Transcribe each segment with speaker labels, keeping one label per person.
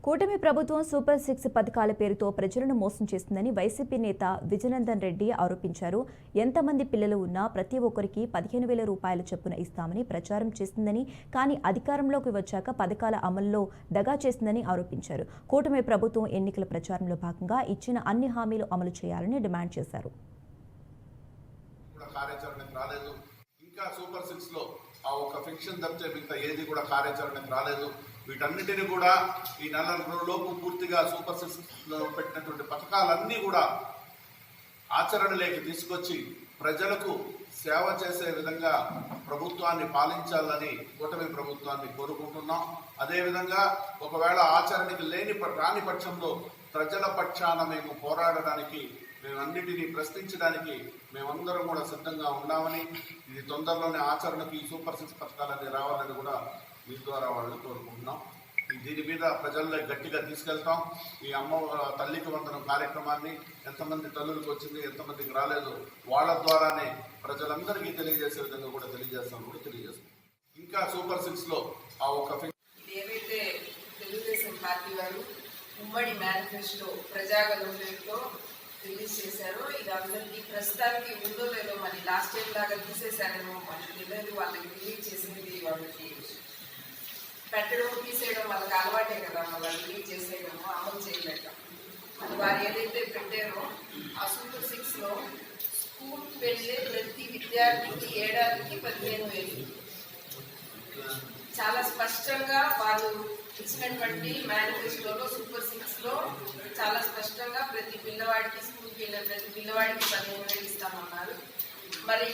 Speaker 1: కూటమి ప్రభుత్వం super six పథకాల పేరుతో ప్రజలను మోసం చేస్తుందని వైసీపీ నేత విజయనందన్ రెడ్డి ఆరోపించారు. ఎంతమంది పిల్లలు ఉన్నా ప్రతి ఒక్కరికి 15,000 రూపాయల చొప్పున ఇస్తామని ప్రచారం చేస్తుందని, కానీ అధికారంలోకి వచ్చాక పథకాల అమల్లో దగా చేస్తుందని ఆరోపించారు. కూటమి ప్రభుత్వం ఎన్నికల ప్రచారంలో భాగంగా ఇచ్చిన అన్ని హామీలు అమలు చేయాలని డిమాండ్ చేశారు.
Speaker 2: సూపర్ సిక్స్ లో ఆ ఒక ఫిక్షన్ తప్పితే మిగతా ఏది కూడా కార్యాచరణకు రాలేదు. వీటన్నిటిని కూడా ఈ నెల లోపు పూర్తిగా సూపర్ సిక్స్ లో పెట్టినటువంటి పథకాలన్నీ కూడా ఆచరణలోకి తీసుకొచ్చి ప్రజలకు సేవ చేసే విధంగా ప్రభుత్వాన్ని పాలించాలని కూటమి ప్రభుత్వాన్ని కోరుకుంటున్నాం. అదేవిధంగా ఒకవేళ ఆచరణకి రాని పక్షంలో ప్రజల పక్షాన మేము పోరాడడానికి, మేమన్నిటినీ ప్రశ్నించడానికి మేమందరం కూడా సిద్ధంగా ఉన్నామని, ఇది తొందరలోనే ఆచరణకు ఈ సూపర్ సిక్స్ పథకాలన్నీ రావాలని కూడా మీ ద్వారా వాళ్ళు కోరుకుంటున్నాం. దీని మీద ప్రజల్లో గట్టిగా తీసుకెళ్తాం. ఈ అమ్మ తల్లికి వందనం కార్యక్రమాన్ని ఎంతమంది తల్లులకు వచ్చింది, ఎంతమందికి రాలేదు, వాళ్ళ ద్వారానే ప్రజలందరికీ తెలియజేసే విధంగా కూడా తెలియజేస్తాం. ఇంకా సూపర్ సిక్స్ లో ఆ ఒక
Speaker 3: ఏవైతే తెలుగుదేశం పార్టీ వారు ఉమ్మడి మేనిఫెస్టో ప్రజాగణంలో రిలీజ్ చేశారో, ఇది అందరికీ ప్రస్తుతానికి ఉందో లేదో మరి లాస్ట్ టైం లాగా తీసేశారేమో మనకి తెలియదు. వాళ్ళకి రిలీజ్ చేసింది వాళ్ళకి పెట్టడం తీసేయడం వాళ్ళకి అలవాటే కదా, మళ్ళీ రిలీజ్ చేసేయడము అమలు చేయలేక. మరి వారు ఏదైతే పెట్టారో ఆ సూపర్ సిక్స్ లో స్కూల్కి వెళ్ళే ప్రతి విద్యార్థికి ఏడాదికి 15,000 చాలా స్పష్టంగా వారు ఇచ్చినటువంటి మేనిఫెస్టోలో సూపర్ సిక్స్ లో చాలా స్పష్టంగా ప్రతి పిల్లవాడికి స్కూల్కి వెళ్ళే ప్రతి పిల్లవాడికి 15,000 ఇస్తామన్నారు. మరి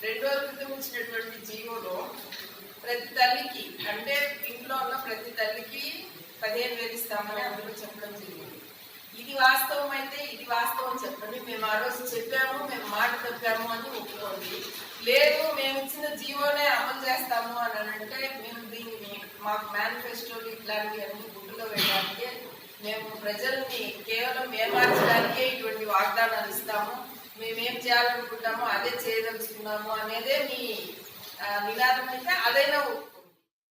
Speaker 3: 2 రోజుల క్రితం ఇచ్చినటువంటి జీవోలో ప్రతి తల్లికి, అంటే ఇంట్లో ఉన్న ప్రతి తల్లికి 15,000 ఇస్తామని అందులో చెప్పడం జరిగింది. ఇది వాస్తవం అయితే ఇది వాస్తవం చెప్పండి. మేము ఆ రోజు చెప్పాము, మేము మాట తప్పాము అని ఒప్పుకోండి. లేదు మేము ఇచ్చిన జీవోనే అమలు చేస్తాము అని అంటే మేము దీన్ని మాకు మేనిఫెస్టోలు ఇట్లాంటివి అన్ని గుడ్డులో వేయడానికి, మేము ప్రజల్ని కేవలం ఏమార్చడానికే ఇటువంటి వాగ్దానాలు ఇస్తాము, మేమేం చేయాలనుకుంటామో అదే చేయదలుచుకున్నాము అనేదే మీ నినాదం అయితే అదైనా